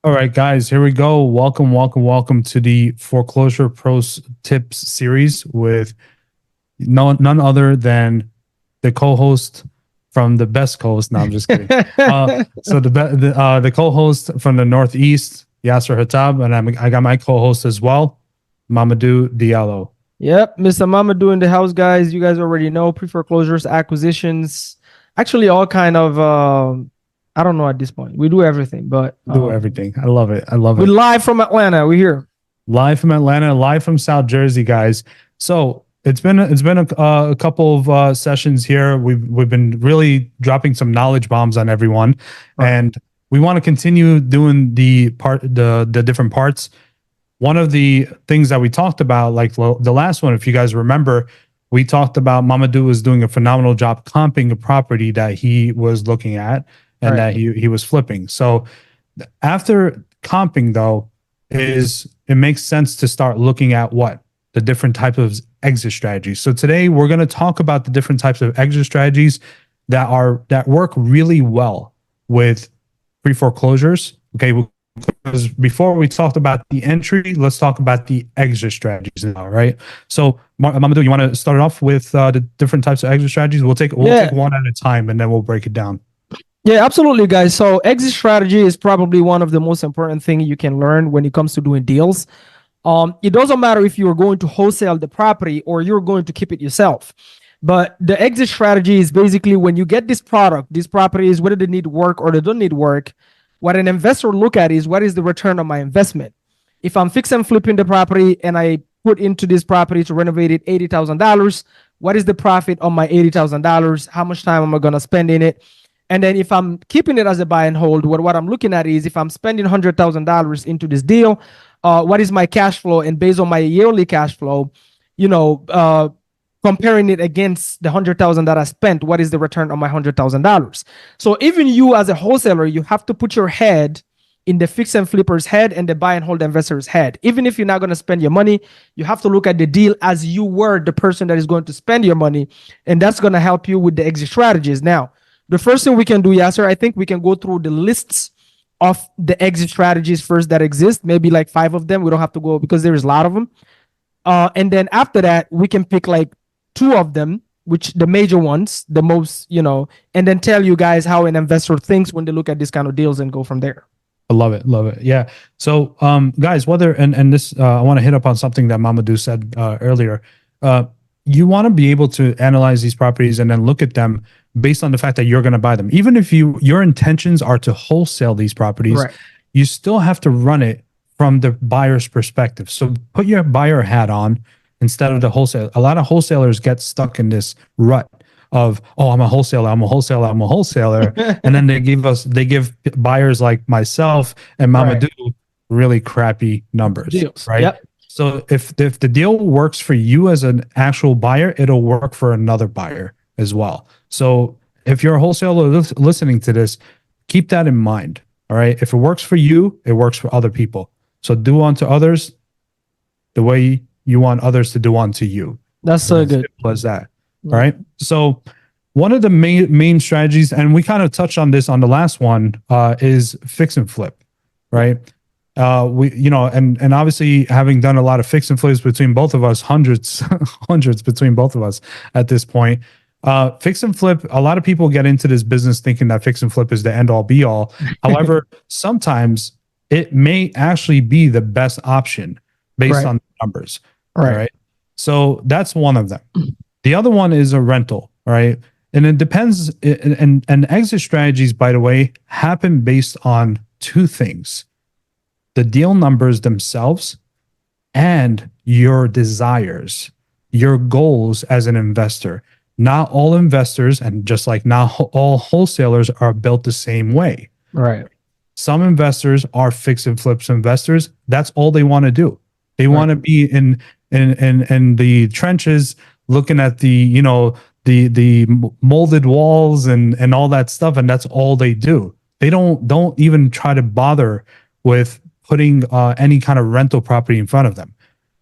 All right, guys, here we go. Welcome to the Foreclosure Pros Tips series with none other than the co-host from the best coast. No, I'm just kidding. The co-host from the Northeast, Yasser Hatab, and I got my co-host as well, Mamadou Diallo. Yep, Mr. Mamadou in the house, guys. You guys already know pre-foreclosures, acquisitions, actually all kind of I don't know at this point. We do everything, but Do everything. I love it. I love it. We're live from Atlanta. We're here. Live from Atlanta, live from South Jersey, guys. So it's been a couple of sessions here. We've been really dropping some knowledge bombs on everyone, and we want to continue doing the different parts. One of the things that we talked about, like the last one, if you guys remember, we talked about Mamadou was doing a phenomenal job comping a property that he was looking at and that he was flipping. So after comping, though, it makes sense to start looking at what the different types of exit strategies. So today we're going to talk about the different types of exit strategies that work really well with pre-foreclosures. Okay, because before we talked about the entry, let's talk about the exit strategies now, right? So Mamadou, you want to start off with the different types of exit strategies? We'll take one at a time and then we'll break it down. Yeah, absolutely, guys. So exit strategy is probably one of the most important things you can learn when it comes to doing deals. It doesn't matter if you're going to wholesale the property or you're going to keep it yourself. But the exit strategy is basically when you get this product, these properties, whether they need work or they don't need work, what an investor look at is what is the return on my investment. If I'm fix and flipping the property and I put into this property to renovate it $80,000, what is the profit on my $80,000? How much time am I going to spend in it? And then if I'm keeping it as a buy and hold, what I'm looking at is if I'm spending $100,000 into this deal, what is my cash flow? And based on my yearly cash flow, comparing it against the $100,000 that I spent, what is the return on my $100,000? So even you as a wholesaler, you have to put your head in the fix and flipper's head and the buy and hold investor's head. Even if you're not going to spend your money, you have to look at the deal as you were the person that is going to spend your money. And that's going to help you with the exit strategies. Now, the first thing we can do, Yasser, I think we can go through the lists of the exit strategies first that exist, maybe like 5 of them. We don't have to go because there's a lot of them. And then after that, we can pick like 2 of them, which the major ones, the most, and then tell you guys how an investor thinks when they look at this kind of deals and go from there. I love it. Love it. Yeah. So, guys, this, I want to hit up on something that Mamadou said earlier. You want to be able to analyze these properties and then look at them based on the fact that you're going to buy them. Even if your intentions are to wholesale these properties, you still have to run it from the buyer's perspective. So put your buyer hat on instead of the wholesale. A lot of wholesalers get stuck in this rut of, oh, I'm a wholesaler. And then they give buyers like myself and Mamadou really crappy numbers, right? Yep. So if the deal works for you as an actual buyer, it'll work for another buyer as well. So if you're a wholesaler listening to this, keep that in mind. All right. If it works for you, it works for other people. So do unto others the way you want others to do unto you. That's so good. Simple as that. All right. So one of the main strategies, and we kind of touched on this on the last one, is fix and flip. Right. And obviously having done a lot of fix and flips between both of us, hundreds between both of us at this point, fix and flip, a lot of people get into this business thinking that fix and flip is the end all be all. However, sometimes it may actually be the best option based on the numbers. Right. So that's one of them. The other one is a rental. Right. And it depends. And exit strategies, by the way, happen based on 2 things: the deal numbers themselves and your desires, your goals as an investor. Not all investors, and just like not all wholesalers, are built the same way. Right. Some investors are fix and flips investors. That's all they want to do. They want to be in the trenches, looking at the molded walls and all that stuff, and that's all they do. They don't even try to bother with putting any kind of rental property in front of them.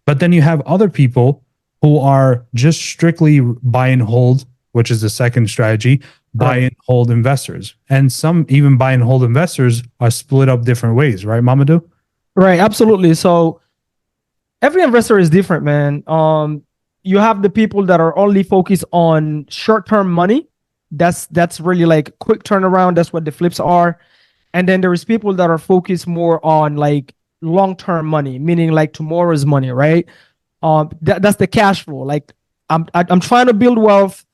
But then you have other people who are just strictly buy and hold, which is the second strategy, buy and hold investors. And some even buy and hold investors are split up different ways, right, Mamadou? Right, absolutely. So every investor is different, man. You have the people that are only focused on short-term money. That's really like quick turnaround. That's what the flips are. And then there is people that are focused more on like long-term money, meaning like tomorrow's money, right? That's the cash flow. Like I'm trying to build wealth.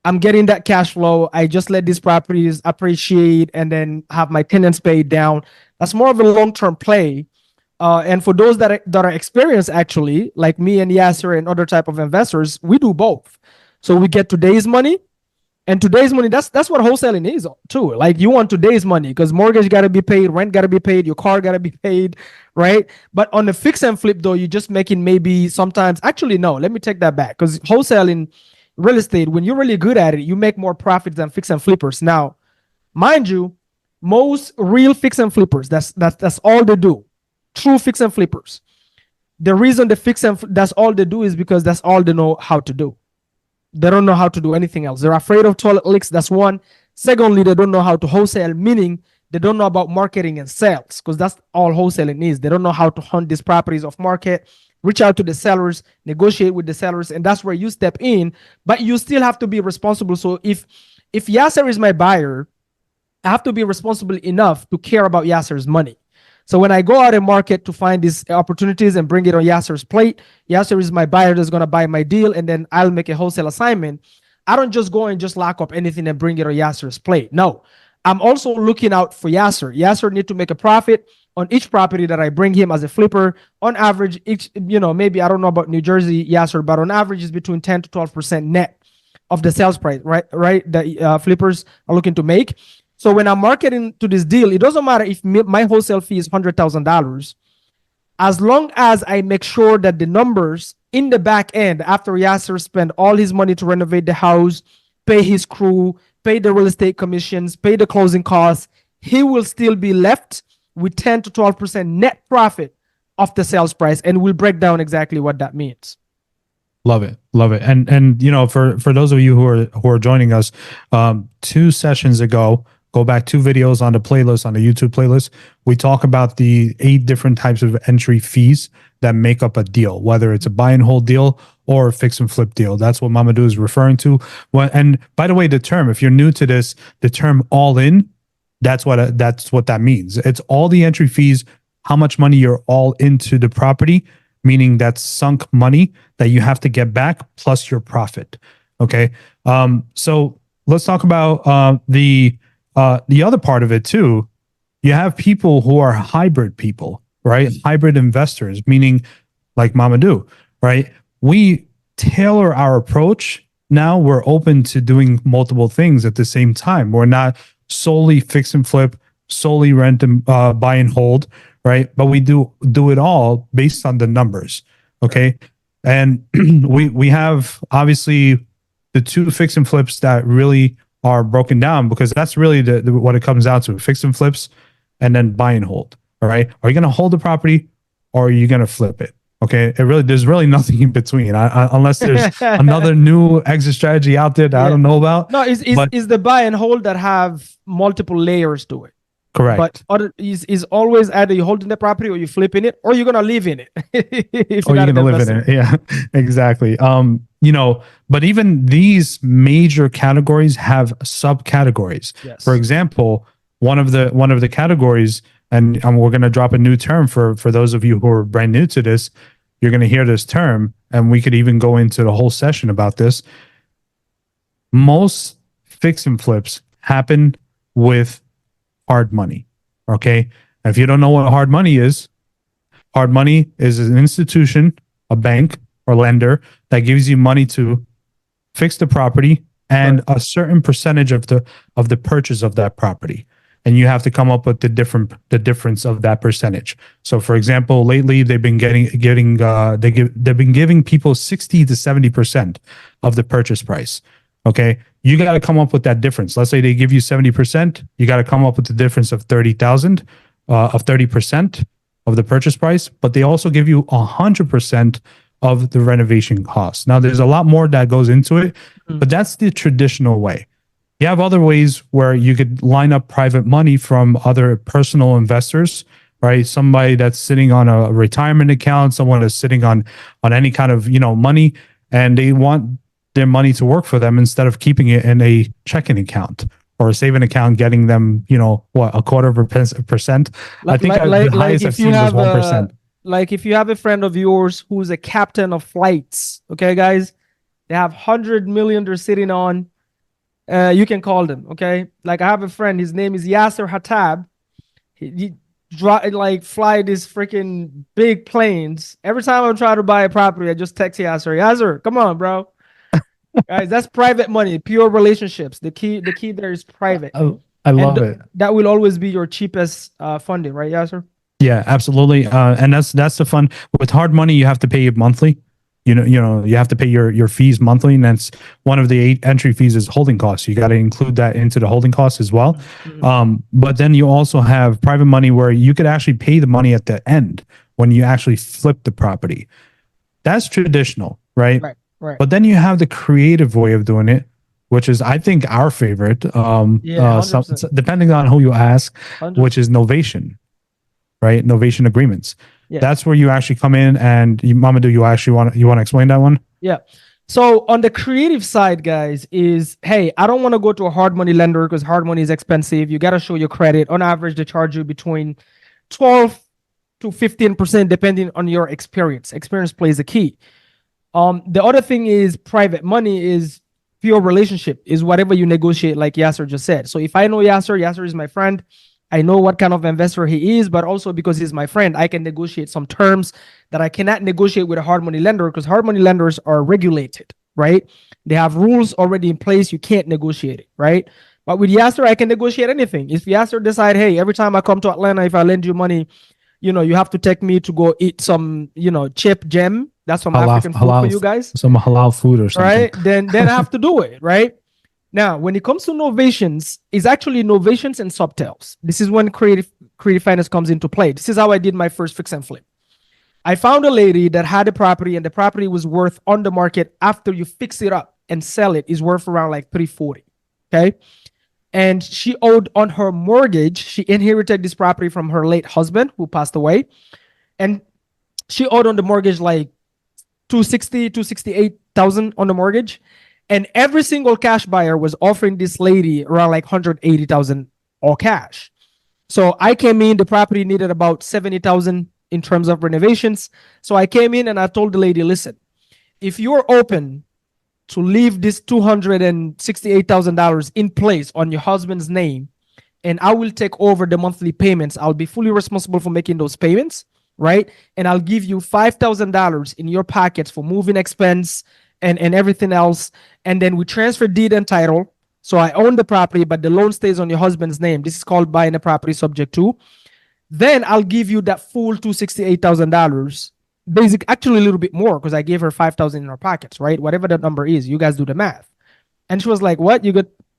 I'm getting that cash flow. I just let these properties appreciate and then have my tenants paid down. That's more of a long-term play. And for those that are experienced, actually, like me and Yasser and other type of investors, we do both. So we get today's money, and today's money. That's what wholesaling is too. Like you want today's money because mortgage got to be paid, rent got to be paid, your car got to be paid, right? But on the fix and flip though, you're just making maybe sometimes. Actually, no. Let me take that back because wholesaling, real estate, when you're really good at it, you make more profits than fix and flippers. Now, mind you, most real fix and flippers, that's all they do. True fix and flippers. The reason the fix and that's all they do is because that's all they know how to do. They don't know how to do anything else. They're afraid of toilet licks. That's one. Secondly, they don't know how to wholesale, meaning they don't know about marketing and sales because that's all wholesaling is. They don't know how to hunt these properties off market, reach out to the sellers, negotiate with the sellers, and that's where you step in. But you still have to be responsible. So if Yasser is my buyer, I have to be responsible enough to care about Yasser's money. So when I go out and market to find these opportunities and bring it on Yasser's plate, Yasser is my buyer that's going to buy my deal, and then I'll make a wholesale assignment. I don't just go and just lock up anything and bring it on Yasser's plate. No, I'm also looking out for Yasser. Yasser need to make a profit on each property that I bring him as a flipper. On average, each, maybe I don't know about New Jersey, Yasser, but on average is between 10 to 12% net of the sales price, right? That flippers are looking to make. So when I'm marketing to this deal, it doesn't matter if my wholesale fee is $100,000. As long as I make sure that the numbers in the back end, after Yasser spent all his money to renovate the house, pay his crew, pay the real estate commissions, pay the closing costs, he will still be left with 10 to 12% net profit of the sales price. And we'll break down exactly what that means. Love it. And for those of you who are joining us, 2 sessions ago, go back 2 videos on the playlist, on the YouTube playlist. We talk about the 8 different types of entry fees that make up a deal, whether it's a buy and hold deal or a fix and flip deal. That's what Mamadou is referring to. And by the way, the term, if you're new to this, the term all in, that's what that means. It's all the entry fees, how much money you're all into the property, meaning that's sunk money that you have to get back plus your profit. Okay. So let's talk about the other part of it too. You have people who are hybrid people, right? Hybrid investors, meaning like Mamadou, right? We tailor our approach. Now we're open to doing multiple things at the same time. We're not solely fix and flip, solely rent and buy and hold, right? But we do it all based on the numbers, okay? And we have obviously the 2 fix and flips that really are broken down because that's really what it comes down to: fix and flips, and then buy and hold. All right, are you going to hold the property or are you going to flip it? Okay, there's really nothing in between, unless there's another new exit strategy out there that I don't know about. No, is the buy and hold that have multiple layers to it. Correct. But is always either you're holding the property or you're flipping it or you're gonna live in it. Or you're gonna live in it. Yeah, exactly. But even these major categories have subcategories. Yes. For example, one of the categories, and we're gonna drop a new term for those of you who are brand new to this. You're gonna hear this term, and we could even go into the whole session about this. Most fix and flips happen with hard money. Okay. And if you don't know what hard money is an institution, a bank or lender that gives you money to fix the property and a certain percentage of the purchase of that property. And you have to come up with the difference of that percentage. So for example, lately they've been they've been giving people 60 to 70% of the purchase price. Okay, you got to come up with that difference. Let's say they give you 70%, you got to come up with the difference of 30,000, of 30% of the purchase price. But they also give you 100% of the renovation costs. Now, there's a lot more that goes into it, but that's the traditional way. You have other ways where you could line up private money from other personal investors, right? Somebody that's sitting on a retirement account, someone that's sitting on any kind of, money, and they want their money to work for them instead of keeping it in a checking account or a saving account, getting them, what, a quarter of a percent. I think the highest I've seen was 1%. Like if you have a friend of yours who's a captain of flights, okay, guys, they have 100 million they're sitting on. You can call them, okay? Like I have a friend, his name is Yasser Hatab. He fly these freaking big planes. Every time I'm trying to buy a property, I just text Yasser. Yasser, come on, bro. Guys, that's private money, pure relationships. The key there is private. I love it. That will always be your cheapest funding, right, Yasser? Yeah, absolutely. And that's the fun. With hard money, you have to pay it monthly. You have to pay your fees monthly, and that's one of the 8 entry fees is holding costs. You got to include that into the holding costs as well. Mm-hmm. But then you also have private money where you could actually pay the money at the end when you actually flip the property. That's traditional, right? Right. But then you have the creative way of doing it, which is, I think, our favorite. Depending on who you ask, 100%. Which is novation, right? Novation agreements. Yeah. That's where you actually come in, and Mamadou, you want to explain that one? Yeah. So on the creative side, guys, is, hey, I don't want to go to a hard money lender because hard money is expensive. You got to show your credit. On average, they charge you between 12 to 15%, depending on your experience. Experience plays a key. The other thing is private money is pure relationship, is whatever you negotiate, like Yasser just said. So if I know Yasser is my friend. I know what kind of investor he is, but also because he's my friend, I can negotiate some terms that I cannot negotiate with a hard money lender, because hard money lenders are regulated, right? They have rules already in place. You can't negotiate it, right? But with Yasser, I can negotiate anything. If Yasser decide, hey, every time I come to Atlanta, if I lend you money, you have to take me to go eat some, chip gem. That's some African food for you guys. Some halal food or something. Right? Then I have to do it, right? Now, when it comes to novations, it's actually novations and subtels. This is when creative finance comes into play. This is how I did my first fix and flip. I found a lady that had a property, and the property was worth on the market after you fix it up and sell it is worth around like $340. Okay. And she owed on her mortgage. She inherited this property from her late husband who passed away. And she owed on the mortgage like $268,000 on the mortgage. And every single cash buyer was offering this lady around like $180,000 all cash. So I came in, the property needed about $70,000 in terms of renovations. So I came in and I told the lady, listen, if you're open to leave this $268,000 in place on your husband's name, and I will take over the monthly payments, I'll be fully responsible for making those payments, right? And I'll give you $5,000 in your pockets for moving expense and everything else. And then we transfer deed and title. So I own the property, but the loan stays on your husband's name. This is called buying a property subject to. Then I'll give you that full $268,000. Actually a little bit more, because I gave her $5,000 in her pockets, right? Whatever that number is, you guys do the math. And she was like, what?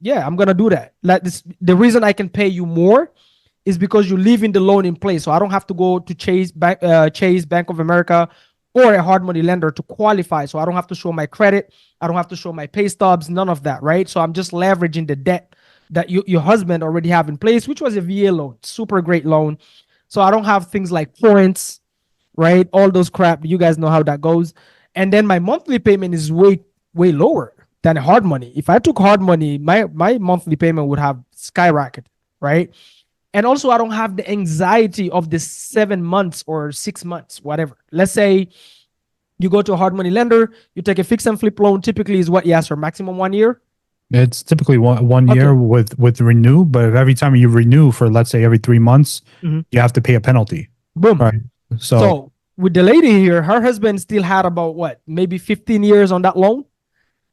Yeah, I'm going to do that. The reason I can pay you more is because you leave in the loan in place. So I don't have to go to Chase, Bank of America, or a hard money lender to qualify. So I don't have to show my credit. I don't have to show my pay stubs, none of that, right? So I'm just leveraging the debt that your husband already have in place, which was a VA loan, super great loan. So I don't have things like points, right? All those crap, you guys know how that goes. And then my monthly payment is way lower than hard money. If I took hard money, my monthly payment would have skyrocketed, right? And also, I don't have the anxiety of the 7 months or 6 months, whatever. Let's say you go to a hard money lender, you take a fix and flip loan, typically is what, yes, or maximum 1 year? It's typically one year with renew, but every time you renew for, let's say, every 3 months, you have to pay a penalty. Boom. Right. So with the lady here, her husband still had about maybe 15 years on that loan.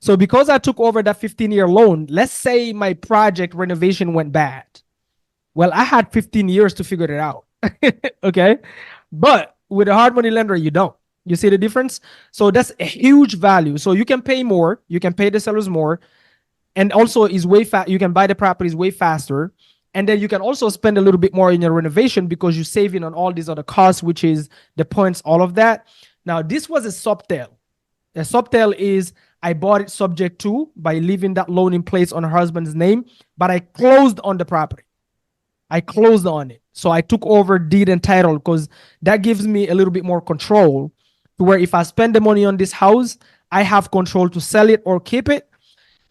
So because I took over that 15-year loan, let's say my project renovation went bad. Well, I had 15 years to figure it out. Okay. But with a hard money lender, you don't. You see the difference? So that's a huge value. So you can pay more, you can pay the sellers more, and also is way fast. You can buy the properties way faster. And then you can also spend a little bit more in your renovation because you're saving on all these other costs, which is the points, all of that. Now, this was a subtail. A subtail is I bought it subject to by leaving that loan in place on her husband's name, but I closed on the property. I closed on it. So I took over deed and title because that gives me a little bit more control to where if I spend the money on this house, I have control to sell it or keep it.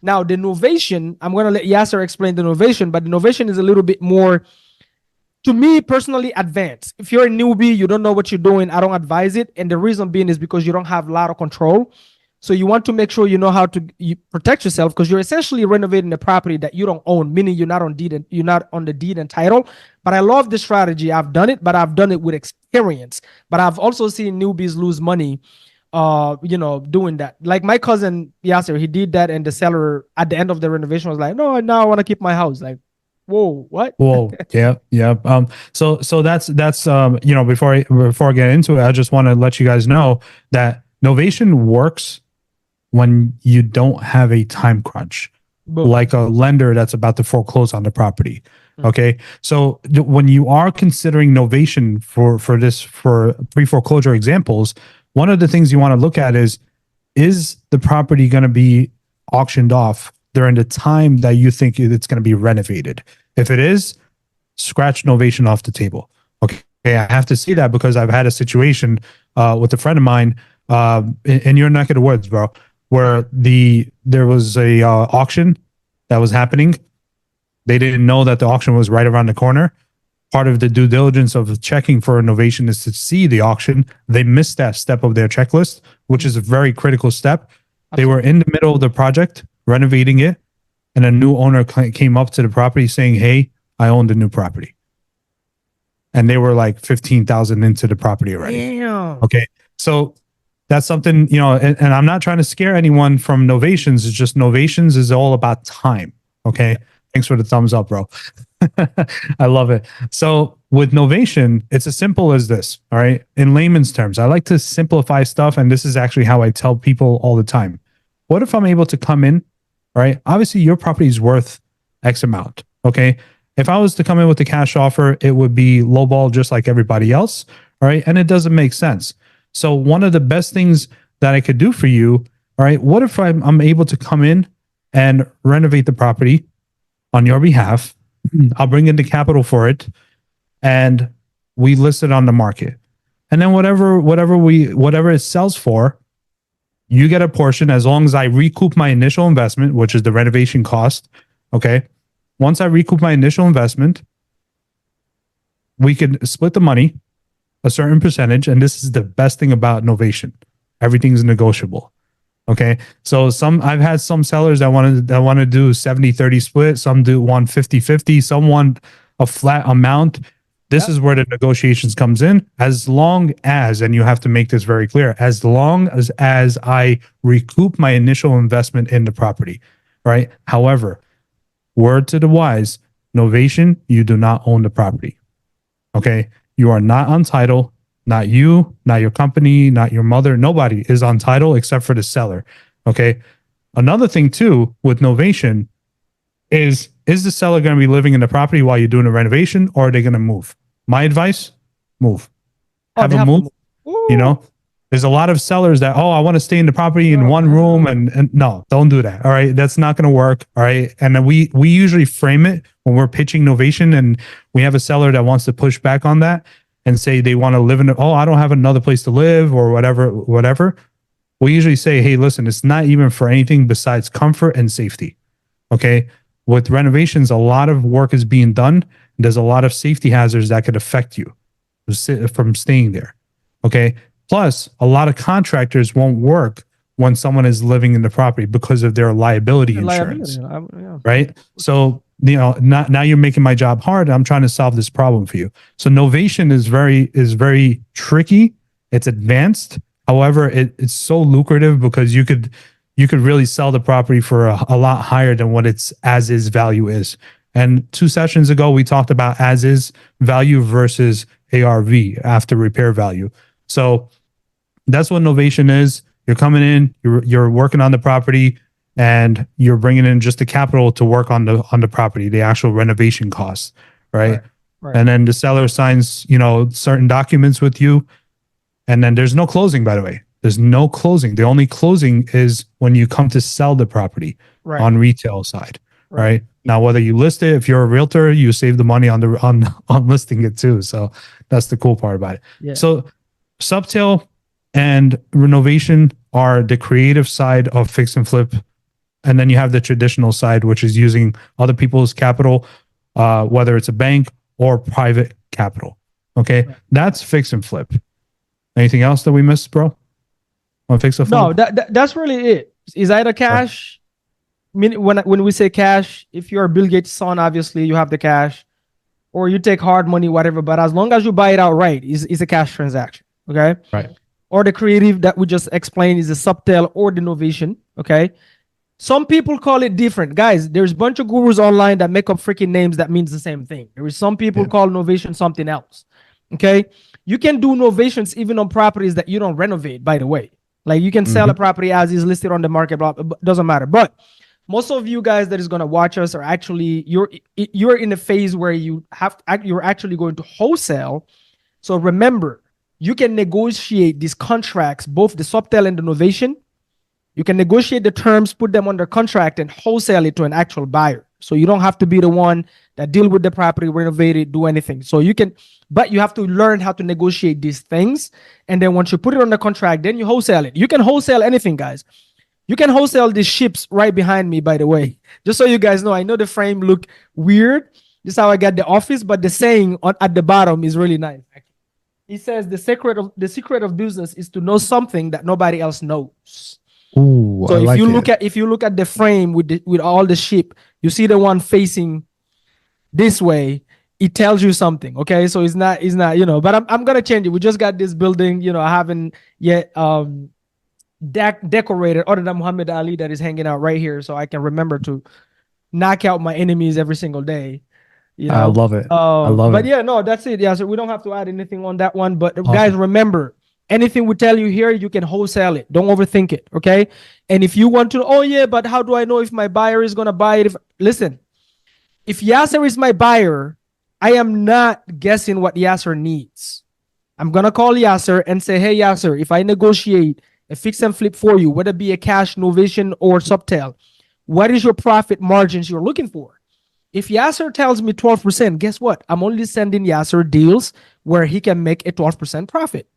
Now, the novation, I'm going to let Yasser explain the novation, but the novation is a little bit more, to me personally, advanced. If you're a newbie, you don't know what you're doing, I don't advise it. And the reason being is because you don't have a lot of control. So you want to make sure you know how to protect yourself, because you're essentially renovating a property that you don't own, meaning you're not on deed and you're not on the deed and title. But I love this strategy. I've done it, but I've done it with experience. But I've also seen newbies lose money, doing that. Like my cousin Yasser, he did that, and the seller at the end of the renovation was like, "No, now I want to keep my house." Like, whoa, what? Whoa, yeah. So that's before I get into it, I just want to let you guys know that novation works when you don't have a time crunch, Boom. like a lender that's about to foreclose on the property. Okay, so when you are considering novation for pre-foreclosure examples, one of the things you want to look at is the property going to be auctioned off during the time that you think it's going to be renovated? If it is, scratch novation off the table. Okay, I have to say that because I've had a situation with a friend of mine in your neck of the woods, bro, where there was a auction that was happening. They didn't know that the auction was right around the corner. Part of the due diligence of checking for a novation is to see the auction. They missed that step of their checklist, which is a very critical step. They were in the middle of the project, renovating it, and a new owner came up to the property saying, "Hey, I own the new property." And they were like 15,000 into the property already. Damn. Okay. So that's something, and I'm not trying to scare anyone from novations. It's just novations is all about time. Okay. Thanks for the thumbs up, bro. I love it. So with novation, it's as simple as this. All right. In layman's terms, I like to simplify stuff. And this is actually how I tell people all the time. What if I'm able to come in? All right. Obviously, your property is worth X amount. Okay. If I was to come in with a cash offer, it would be lowball just like everybody else. All right. And it doesn't make sense. So one of the best things that I could do for you, all right, what if I'm able to come in and renovate the property on your behalf? I'll bring in the capital for it, and we list it on the market. And then whatever it sells for, you get a portion as long as I recoup my initial investment, which is the renovation cost. Okay. Once I recoup my initial investment, we can split the money a certain percentage. And this is the best thing about novation. Everything's negotiable. Okay. So I've had some sellers that want to do 70-30 split. Some want 50-50. Some want a flat amount. This is where the negotiations comes in. As long as, and you have to make this very clear, as long as I recoup my initial investment in the property, right? However, word to the wise, novation, you do not own the property. Okay. You are not on title. Not you, not your company, not your mother. Nobody is on title except for the seller. Okay. Another thing too with novation is the seller going to be living in the property while you're doing a renovation, or are they going to move? My advice, move. Have a move. There's a lot of sellers that, I want to stay in the property in one room, and no, don't do that. All right. That's not going to work. All right. And then we usually frame it when we're pitching novation, and we have a seller that wants to push back on that and say they want to live in I don't have another place to live or whatever. We usually say, hey, listen, it's not even for anything besides comfort and safety. Okay. With renovations, a lot of work is being done. There's a lot of safety hazards that could affect you from staying there. Okay. Plus, a lot of contractors won't work when someone is living in the property because of their liability insurance. Right. So, now you're making my job hard. I'm trying to solve this problem for you. So novation is very tricky. It's advanced. However, it's so lucrative because you could really sell the property for a lot higher than what its as is value is. And 2 sessions ago, we talked about as is value versus ARV, after repair value. So that's what novation is. You're coming in, you're working on the property, and you're bringing in just the capital to work on the property, the actual renovation costs, right? And then the seller signs, certain documents with you, and then there's no closing, by the way. There's no closing. The only closing is when you come to sell the property Right. on retail side, Right. right? Now, whether you list it, if you're a realtor, you save the money on on listing it too. So that's the cool part about it. Yeah. So subsale and renovation are the creative side of fix and flip. And then you have the traditional side, which is using other people's capital, whether it's a bank or private capital. Okay. Right. That's fix and flip. Anything else that we missed, bro? On fix and flip? No, that's really it. Is either cash. When we say cash, if you're Bill Gates' son, obviously you have the cash, or you take hard money, whatever. But as long as you buy it outright, is a cash transaction. Okay. Right. Or the creative that we just explained is a subtel or the innovation. Okay. Some people call it different. Guys, there's a bunch of gurus online that make up freaking names that means the same thing. There is some people call innovation something else. Okay. You can do innovations even on properties that you don't renovate, by the way. Like you can sell a property as is listed on the market, blah, doesn't matter. But most of you guys that is going to watch us are actually, you're in a phase where you're actually going to wholesale. So remember, you can negotiate these contracts, both the subtel and the innovation. You can negotiate the terms, put them under contract, and wholesale it to an actual buyer. So you don't have to be the one that deal with the property, renovate it, do anything. So you can, but you have to learn how to negotiate these things. And then once you put it on the contract, then you wholesale it. You can wholesale anything, guys. You can wholesale these ships right behind me, by the way. Just so you guys know, I know the frame look weird. This is how I got the office, but the saying at the bottom is really nice. He says the secret of business is to know something that nobody else knows. Ooh, so if you look at the frame with all the ship, you see the one facing this way, it tells you something. Okay, so it's not but I'm gonna change it. We just got this building, I haven't yet decorated other than Muhammad Ali that is hanging out right here, so I can remember to knock out my enemies every single day. I love it. I love but it. yeah, no, that's it. Yeah, so we don't have to add anything on that one. But guys, remember, anything we tell you here, you can wholesale it. Don't overthink it, okay? And if you want to, oh yeah, but how do I know if my buyer is gonna buy it? Listen, if Yasser is my buyer, I am not guessing what Yasser needs. I'm gonna call Yasser and say, hey Yasser, if I negotiate a fix and flip for you, whether it be a cash, innovation, or subtel, what is your profit margins you're looking for? If Yasser tells me 12%, guess what? I'm only sending Yasser deals where he can make a 12% profit.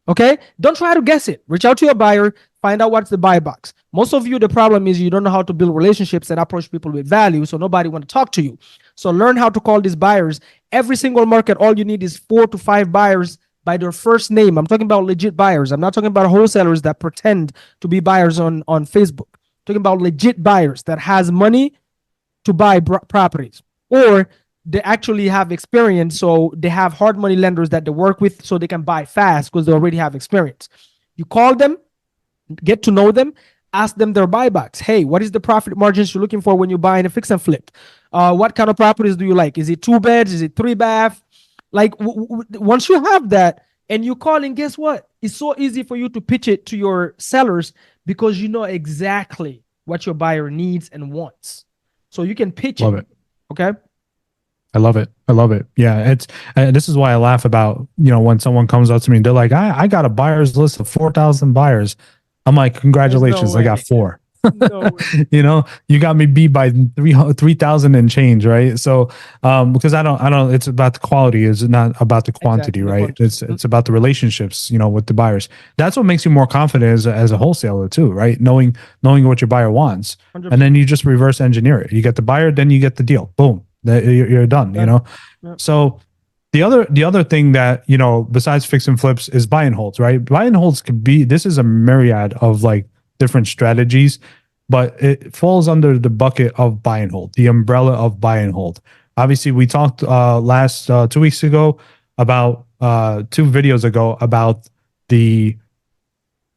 Okay? Don't try to guess it. Reach out to your buyer, find out what's the buy box. Most of you, the problem is you don't know how to build relationships and approach people with value, so nobody want to talk to you. So learn how to call these buyers. Every single market, all you need is 4 to 5 buyers by their first name. I'm talking about legit buyers. I'm not talking about wholesalers that pretend to be buyers on Facebook. I'm talking about legit buyers that has money to buy properties, or they actually have experience, so they have hard money lenders that they work with so they can buy fast because they already have experience. You call them, get to know them, ask them their buybacks. Hey, what is the profit margins you're looking for when you're buying a fix and flip? What kind of properties do you like? Is it 2 beds? Is it 3 bath? Like once you have that and you call, and guess what? It's so easy for you to pitch it to your sellers because you know exactly what your buyer needs and wants. So you can pitch it. Okay. I love it. I love it. Yeah. This is why I laugh about, when someone comes up to me and they're like, I got a buyer's list of 4,000 buyers. I'm like, congratulations. I got 4. No you got me beat by 3,000 and change. Right. So, because I don't, it's about the quality. It's not about the quantity, right? It's about the relationships, with the buyers. That's what makes you more confident as a wholesaler too, right? Knowing what your buyer wants. 100%. And then you just reverse engineer it. You get the buyer, then you get the deal. Boom. You're done, Yep. So the other thing that, besides fix and flips is buy and holds, right? Buy and holds this is a myriad of like different strategies, but it falls under the bucket of buy and hold, the umbrella of buy and hold. Obviously, we talked last 2 weeks ago about 2 videos ago about the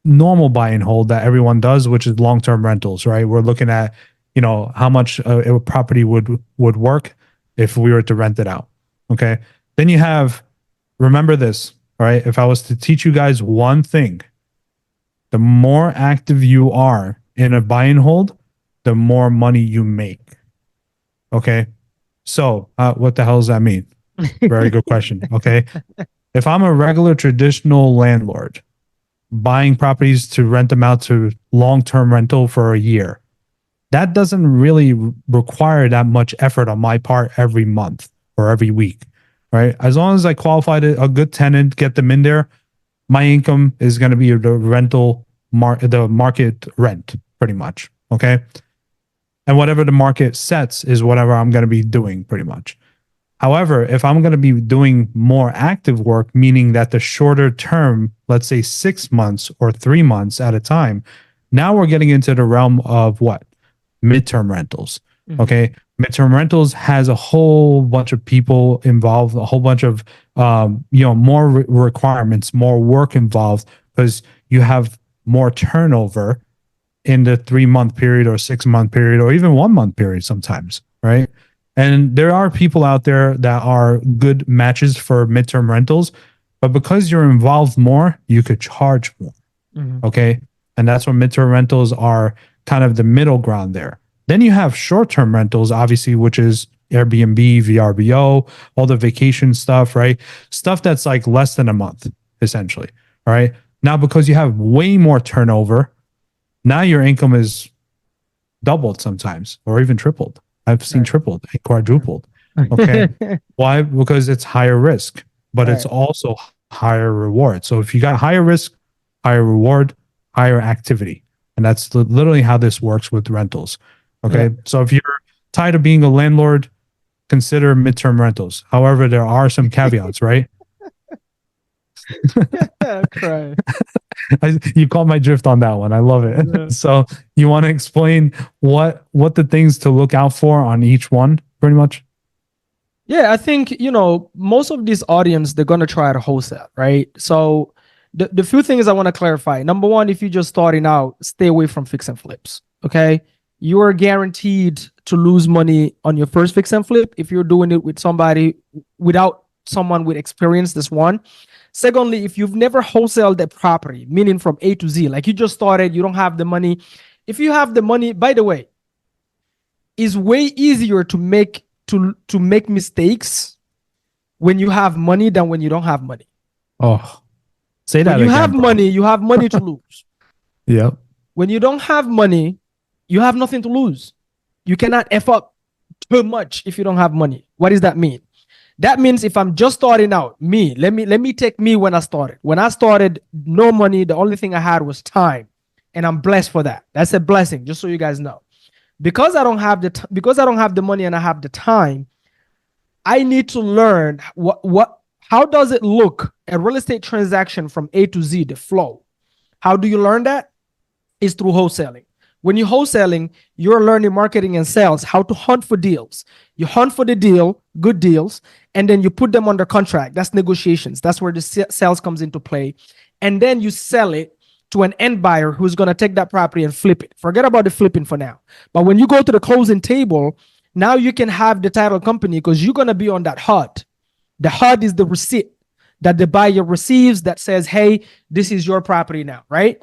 normal buy and hold that everyone does, which is long-term rentals, right? We're looking at, how much a property would work if we were to rent it out. Okay. Then you have, remember this, all right? If I was to teach you guys one thing, the more active you are in a buy and hold, the more money you make. Okay. So what the hell does that mean? Very good question. Okay. If I'm a regular traditional landlord, buying properties to rent them out to long-term rental for a year. That doesn't really require that much effort on my part every month or every week, right? As long as I qualified a good tenant, get them in there, my income is going to be the the market rent, pretty much. Okay. And whatever the market sets is whatever I'm going to be doing, pretty much. However, if I'm going to be doing more active work, meaning that the shorter term, let's say 6 months or 3 months at a time, now we're getting into the realm of what? Midterm rentals. Okay. Midterm rentals has a whole bunch of people involved, a whole bunch of, more requirements, more work involved, because you have more turnover in the 3-month period or 6-month period or even 1-month period sometimes, right? And there are people out there that are good matches for midterm rentals, but because you're involved more, you could charge more. Okay. And that's where midterm rentals are kind of the middle ground there. Then you have short-term rentals, obviously, which is Airbnb, VRBO, all the vacation stuff, right? Stuff that's like less than a month, essentially. All right. Now, because you have way more turnover, now your income is doubled sometimes or even tripled. I've seen tripled and quadrupled. Okay. Why? Because it's higher risk, but it's also higher reward. So if you got higher risk, higher reward, higher activity. And that's literally how this works with rentals. Okay. So if you're tired of being a landlord, consider midterm rentals. However, there are some caveats, right? Cry. You caught my drift on that one. I love it. Yeah. So you want to explain what the things to look out for on each one, pretty much? Yeah, I think, most of this audience, they're going to try to wholesale, right? So the few things I want to clarify. Number one, if you're just starting out, stay away from fix and flips, okay? You are guaranteed to lose money on your first fix and flip if you're doing it with somebody without someone with experience. That's one. Secondly, if you've never wholesaled a property, meaning from A to Z, like you just started, you don't have the money. If you have the money, by the way, it's way easier to make mistakes when you have money than when you don't have money. Oh, say that when you again, have bro. money, you have money to lose. Yep. When you don't have money, you have nothing to lose. You cannot F up too much if you don't have money. What does that mean? That means if I'm just starting out, let me take me when I started. When I started, no money. The only thing I had was time, and I'm blessed for that. That's a blessing, just so you guys know. Because I don't have the money and I have the time, I need to learn how does it look, a real estate transaction from A to Z, the flow. How do you learn that? Is through wholesaling. When you're wholesaling, you're learning marketing and sales, how to hunt for deals. You hunt for the deal, good deals, and then you put them under contract. That's negotiations. That's where the sales comes into play. And then you sell it to an end buyer who's going to take that property and flip it. Forget about the flipping for now. But when you go to the closing table, now you can have the title company because you're going to be on that HUD. The HUD is the receipt that the buyer receives that says, hey, this is your property now, right?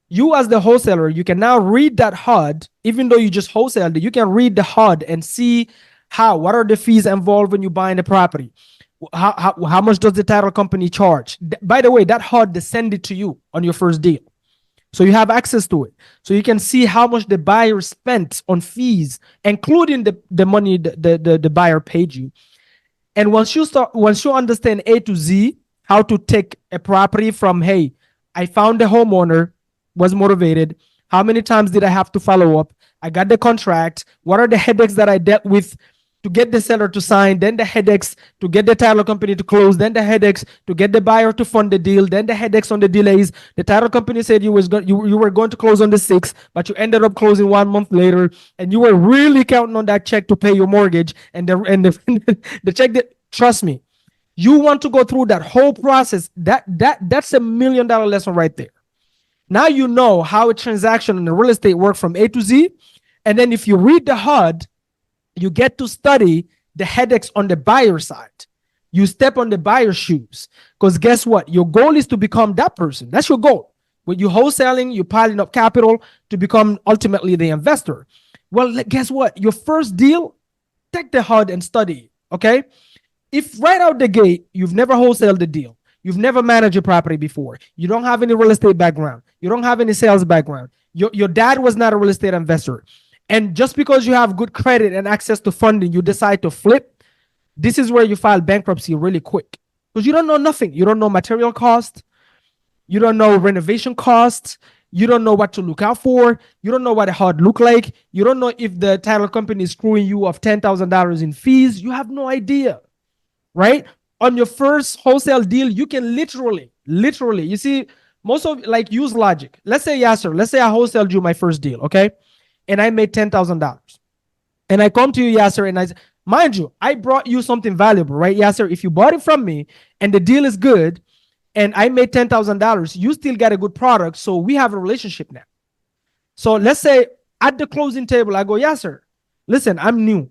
You as the wholesaler, you can now read that HUD, even though you just wholesaled it, you can read the HUD and see what are the fees involved when you're buying the property? How much does the title company charge? By the way, that HUD, they send it to you on your first deal. So you have access to it. So you can see how much the buyer spent on fees, including the money the buyer paid you. And once you understand A to Z, how to take a property from, hey, I found the homeowner, was motivated. How many times did I have to follow up? I got the contract. What are the headaches that I dealt with to get the seller to sign? Then the headaches to get the title company to close. Then the headaches to get the buyer to fund the deal. Then the headaches on the delays. The title company said you were going to close on the 6th, but you ended up closing 1 month later, and you were really counting on that check to pay your mortgage. And the check that, trust me, you want to go through that whole process. That's $1 million lesson right there. Now you know how a transaction in the real estate works from A to Z. And then if you read the HUD, you get to study the headaches on the buyer side. You step on the buyer's shoes. Because guess what? Your goal is to become that person. That's your goal. When you're wholesaling, you're piling up capital to become ultimately the investor. Well, guess what? Your first deal, take the HUD and study it, okay? If right out the gate, you've never wholesaled the deal, You've never managed a property before. You don't have any real estate background. You don't have any sales background. Your dad was not a real estate investor. And just because you have good credit and access to funding, you decide to flip. This is where you file bankruptcy really quick, because you don't know nothing. You don't know material cost. You don't know renovation costs. You don't know what to look out for. You don't know what a HUD look like. You don't know if the title company is screwing you of $10,000 in fees. You have no idea, right? On your first wholesale deal, you can literally, you see, most of, like, use logic. Let's say, Yasser, let's say I wholesaled you my first deal, okay? And I made $10,000. And I come to you, Yasser, and I, mind you, I brought you something valuable, right, Yasser? If you bought it from me and the deal is good, and I made $10,000, you still got a good product, so we have a relationship now. So let's say at the closing table, I go, Yasser, listen, I'm new.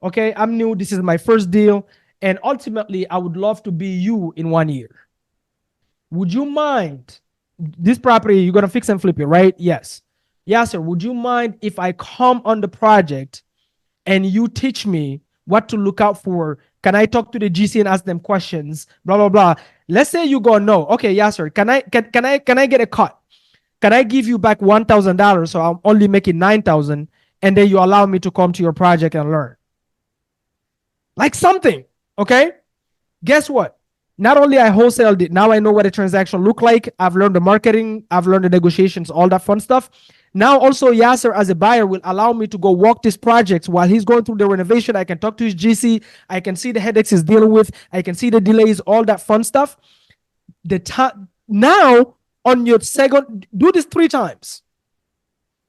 Okay, I'm new. This is my first deal. And ultimately, I would love to be you in 1 year. Would you mind, this property, you're going to fix and flip it, right? Yes. Yasser, would you mind if I come on the project and you teach me what to look out for? Can I talk to the GC and ask them questions? Blah, blah, blah. Let's say you go, no. Okay, Yasser, can I get a cut? Can I give you back $1,000 so I'm only making $9,000, and then you allow me to come to your project and learn? Like something, okay? Guess what? Not only I wholesaled it, now I know what a transaction look like. I've learned the marketing, I've learned the negotiations, all that fun stuff. Now also Yasser as a buyer will allow me to go walk this project while he's going through the renovation. I can talk to his GC. I can see the headaches he's dealing with. I can see the delays, all that fun stuff. Now on your second, do this 3 times.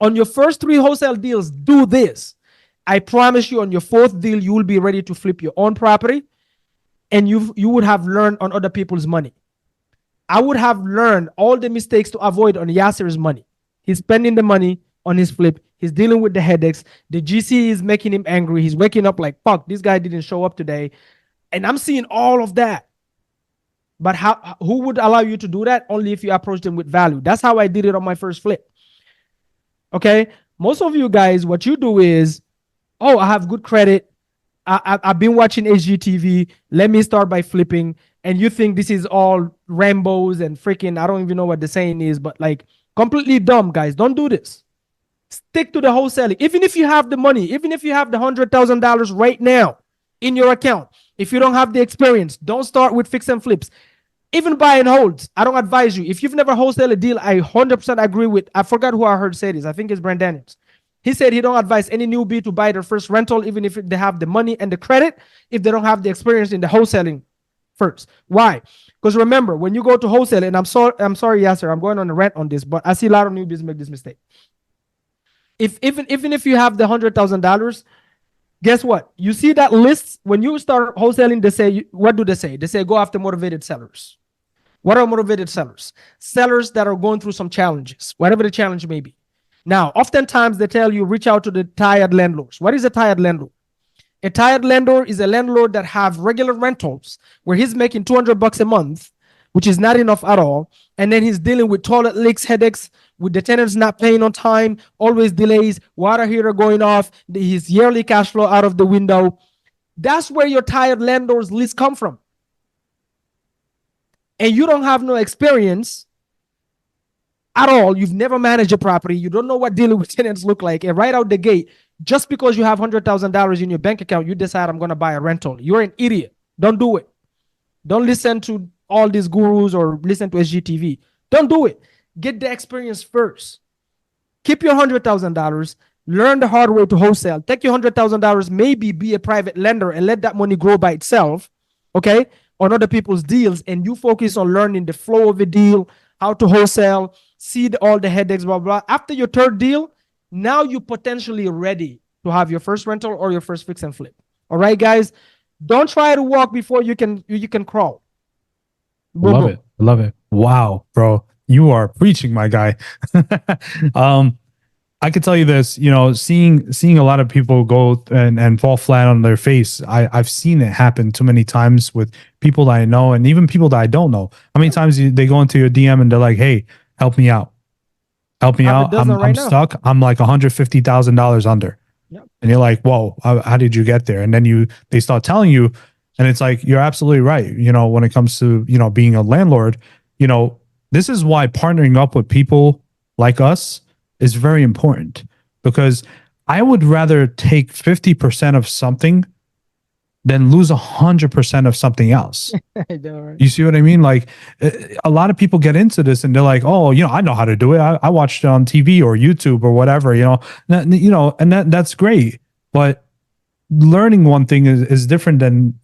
On your first 3 wholesale deals, do this. I promise you on your 4th deal, you will be ready to flip your own property, and you would have learned on other people's money. I would have learned all the mistakes to avoid on Yasser's money. He's spending the money on his flip. He's dealing with the headaches. The GC is making him angry. He's waking up like, fuck, this guy didn't show up today. And I'm seeing all of that. But who would allow you to do that? Only if you approach them with value. That's how I did it on my first flip. Okay? Most of you guys, what you do is, oh, I have good credit. I've been watching HGTV. Let me start by flipping. And you think this is all Rambos and freaking, I don't even know what the saying is, but like completely dumb, guys. Don't do this. Stick to the wholesaling. Even if you have the money, even if you have the $100,000 right now in your account, if you don't have the experience, don't start with fix and flips. Even buy and holds, I don't advise you. If you've never wholesaled a deal, I 100% agree with, I forgot who I heard say this. I think it's Brand Daniels. He said he don't advise any newbie to buy their first rental, even if they have the money and the credit, if they don't have the experience in the wholesaling first. Why? Because remember, when you go to wholesale, and I'm sorry, Yasser, I'm going on a rant on this, but I see a lot of newbies make this mistake. Even if you have the $100,000, guess what? You see that list when you start wholesaling. They say, what do they say? They say go after motivated sellers. What are motivated sellers? Sellers that are going through some challenges, whatever the challenge may be. Now, oftentimes they tell you reach out to the tired landlords. What is a tired landlord? A tired landlord is a landlord that have regular rentals where he's making $200 a month, which is not enough at all. And then he's dealing with toilet leaks, headaches, with the tenants not paying on time, always delays, water heater going off, his yearly cash flow out of the window. That's where your tired landlords list come from. And you don't have no experience at all. You've never managed a property. You don't know what dealing with tenants look like. And right out the gate, just because you have $100,000 in your bank account, you decide I'm going to buy a rental. You're an idiot. Don't do it. Don't listen to all these gurus or listen to SGTV. Don't do it. Get the experience first. Keep your $100,000. Learn the hard way to wholesale. Take your $100,000, maybe be a private lender and let that money grow by itself, okay, on other people's deals. And you focus on learning the flow of a deal, how to wholesale, see all the headaches, blah, blah. After your 3rd deal, now you're potentially ready to have your first rental or your first fix and flip. All right, guys, don't try to walk before you can crawl. Love it. Love it. Wow, bro. You are preaching, my guy. I could tell you this, you know, seeing a lot of people go and fall flat on their face. I've seen it happen too many times with people that I know and even people that I don't know. How many times they go into your DM and they're like, hey, help me out. Help me out. I'm stuck. I'm like $150,000 under. Yep. And you're like, whoa, how did you get there? And then they start telling you, And it's like, you're absolutely right. When it comes to, being a landlord, this is why partnering up with people like us is very important, because I would rather take 50% of something than lose 100% of something else. I know, right? You see what I mean? Like, a lot of people get into this and they're like, oh, I know how to do it. I watched it on TV or YouTube or whatever, and that's great. But learning one thing is different than,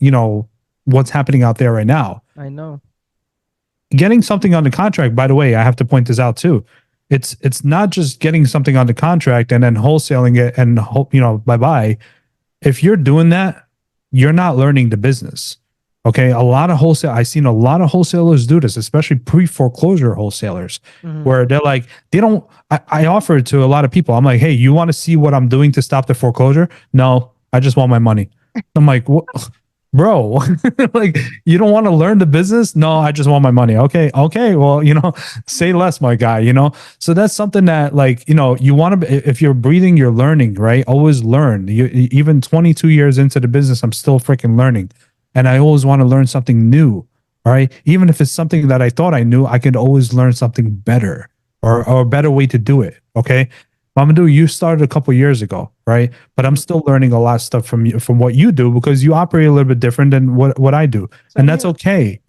what's happening out there right now. I know. Getting something on the contract, by the way, I have to point this out too. It's not just getting something on the contract and then wholesaling it and hope, bye-bye. If you're doing that, you're not learning the business. Okay. I've seen a lot of wholesalers do this, especially pre-foreclosure wholesalers, where they're like, I offer it to a lot of people. I'm like, hey, you want to see what I'm doing to stop the foreclosure? No, I just want my money. I'm like, what? Bro, like, you don't want to learn the business? No, I just want my money. Okay. Well, say less, my guy, So that's something that, like, you want to, if you're breathing, you're learning, right? Always learn. Even 22 years into the business, I'm still freaking learning. And I always want to learn something new. All right. Even if it's something that I thought I knew, I could always learn something better, or a better way to do it. Okay. Mamadou, you started a couple years ago, right? But I'm still learning a lot of stuff from you, from what you do, because you operate a little bit different than what I do. And that's okay.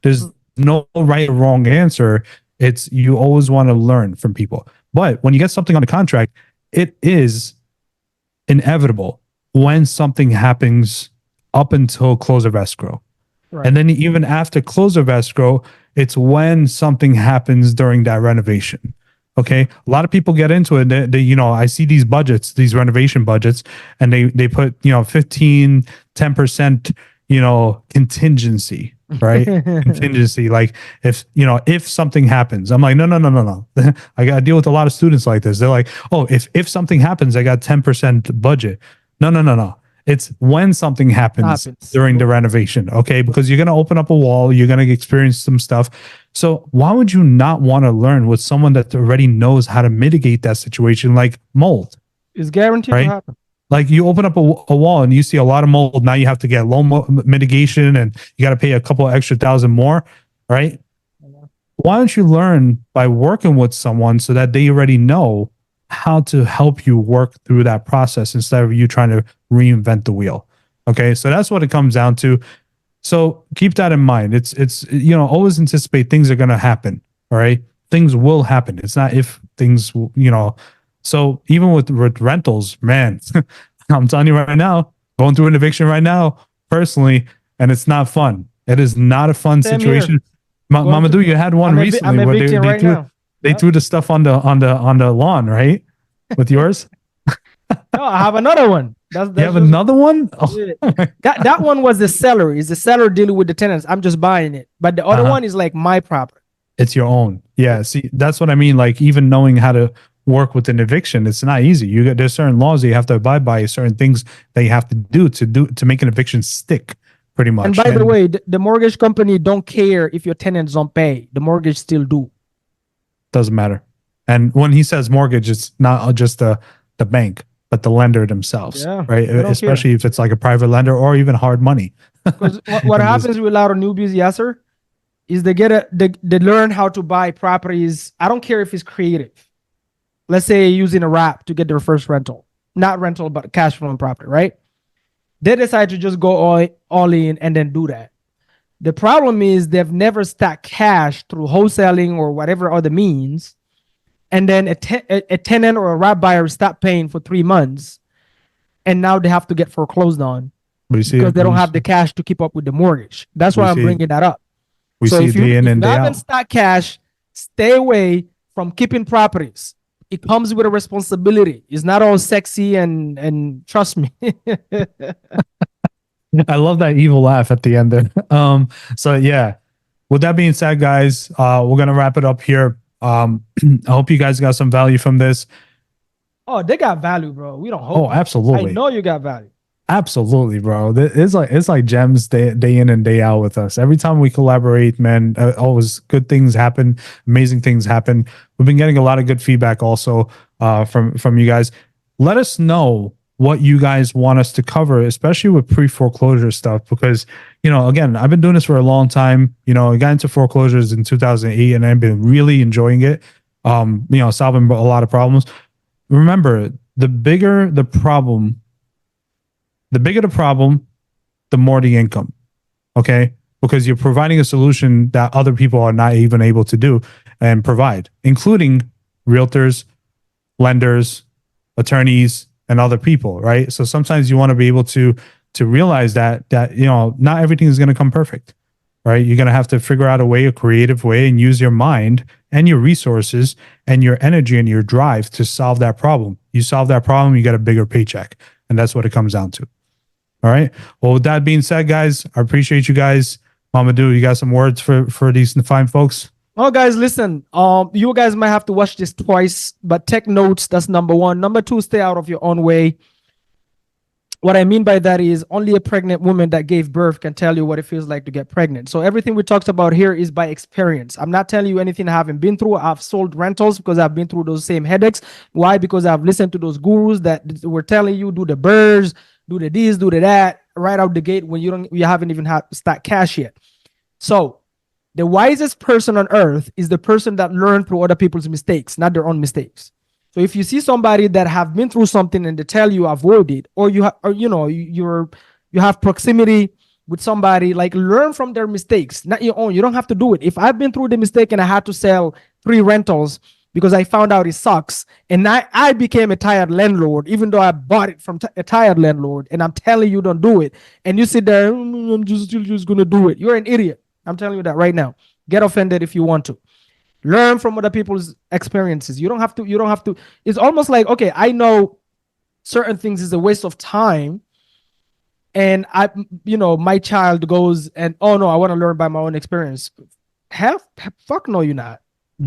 There's no right or wrong answer. It's, you always want to learn from people. But when you get something on the contract, it is inevitable when something happens up until close of escrow. Right. And then even after close of escrow, it's when something happens during that renovation. Okay. A lot of people get into it. They I see these budgets, these renovation budgets, and they put, 15, 10%, contingency, right? Contingency. Like, if something happens, I'm like, no. I got to deal with a lot of students like this. They're like, oh, if something happens, I got 10% budget. No. It's when something happens during the renovation, okay? Because you're going to open up a wall, you're going to experience some stuff. So why would you not want to learn with someone that already knows how to mitigate that situation, like mold? It's guaranteed to happen. Like, you open up a wall and you see a lot of mold. Now you have to get loan mitigation, and you got to pay a couple of extra thousand more, right? Why don't you learn by working with someone so that they already know how to help you work through that process instead of you trying to reinvent the wheel? Okay. So that's what it comes down to. So keep that in mind. It's, always anticipate things are going to happen. All right. Things will happen. It's not if things, so even with rentals, man, I'm telling you right now, going through an eviction right now, personally, and it's not fun. It is not a fun situation. Mamadou, you had one recently where they threw the stuff on the lawn, right? With yours? No, I have another one. You have another one? Oh. Yeah. That one was the seller. Is the seller dealing with the tenants? I'm just buying it. But the other one is like my property. It's your own. Yeah. See, that's what I mean. Like, even knowing how to work with an eviction, it's not easy. There's certain laws that you have to abide by, certain things that you have to do to make an eviction stick, pretty much. And by the way, the mortgage company don't care if your tenants don't pay. The mortgage still do. Doesn't matter. And when he says mortgage, it's not just the bank, but the lender themselves, right? Especially if it's like a private lender or even hard money. Because what happens with a lot of newbies, yes, sir, is they learn how to buy properties. I don't care if it's creative. Let's say using a wrap to get their first rental, not rental, but cash flowing property, right? They decide to just go all in and then do that. The problem is they've never stacked cash through wholesaling or whatever other means. And then a tenant or a wrap buyer stop paying for 3 months. And now they have to get foreclosed on because they don't have the cash to keep up with the mortgage. That's why I'm bringing that up. So if you haven't stacked cash, stay away from keeping properties. It comes with a responsibility. It's not all sexy and trust me. I love that evil laugh at the end there. So yeah, with that being said, guys, we're going to wrap it up here. I hope you guys got some value from this. Oh, they got value, bro. We don't hope. Oh, absolutely. I know you got value. Absolutely, bro. It's like gems day in and day out with us. Every time we collaborate, man, always good things happen, amazing things happen. We've been getting a lot of good feedback also from you guys. Let us know what you guys want us to cover, especially with pre-foreclosure stuff, because, again, I've been doing this for a long time. I got into foreclosures in 2008 and I've been really enjoying it. Solving a lot of problems. Remember, the bigger the problem, the more the income. Okay. Because you're providing a solution that other people are not even able to do and provide, including realtors, lenders, attorneys, and other people, right? So sometimes you want to be able to realize that not everything is going to come perfect, right? You're going to have to figure out a creative way, and use your mind and your resources and your energy and your drive to solve that problem. You solve that problem, you get a bigger paycheck, and that's what it comes down to. All right. Well, with that being said, guys, I appreciate you guys. Mamadou, you got some words for these fine folks? Oh, guys, listen. You guys might have to watch this twice, but take notes. That's number one. Number two, stay out of your own way. What I mean by that is only a pregnant woman that gave birth can tell you what it feels like to get pregnant. So everything we talked about here is by experience. I'm not telling you anything I haven't been through. I've sold rentals because I've been through those same headaches. Why? Because I've listened to those gurus that were telling you do the birds, do the this, do the that right out the gate when you haven't even had stack cash yet. So the wisest person on earth is the person that learned through other people's mistakes, not their own mistakes. So if you see somebody that have been through something and they tell you avoid it, or you have proximity with somebody, like, learn from their mistakes, not your own. You don't have to do it. If I've been through the mistake and I had to sell 3 rentals because I found out it sucks, and I became a tired landlord, even though I bought it from a tired landlord, and I'm telling you don't do it, and you sit there, I'm just gonna do it. You're an idiot. I'm telling you that right now. Get offended if you want to. Learn from other people's experiences. You don't have to. It's almost like, okay, I know certain things is a waste of time, and my child goes and, oh no, I want to learn by my own experience. Fuck no, you're not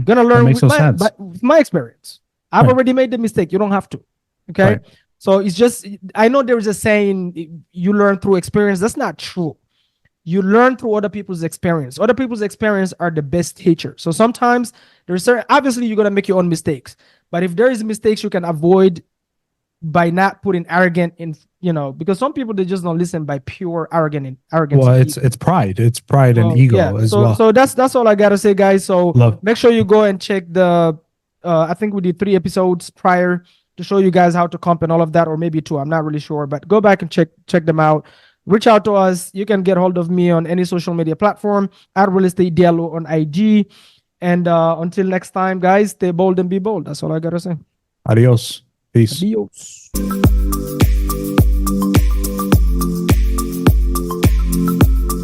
gonna learn with my experience. I've already made the mistake. You don't have to. Okay. Right. So it's just, I know there is a saying, you learn through experience. That's not true. You learn through other people's experience. Other people's experience are the best teacher. So sometimes obviously you're going to make your own mistakes, but if there is mistakes you can avoid by not putting arrogant in, because some people, they just don't listen by pure arrogance. Well, it's pride. It's pride and ego as well. So that's all I got to say, guys. So make sure you go and check I think we did 3 episodes prior to show you guys how to comp and all of that, or maybe 2. I'm not really sure, but go back and check them out. Reach out to us. You can get hold of me on any social media platform at Real Estate Diallo on IG. And until next time, guys, stay bold and be bold. That's all I got to say. Adios. Peace. Adios.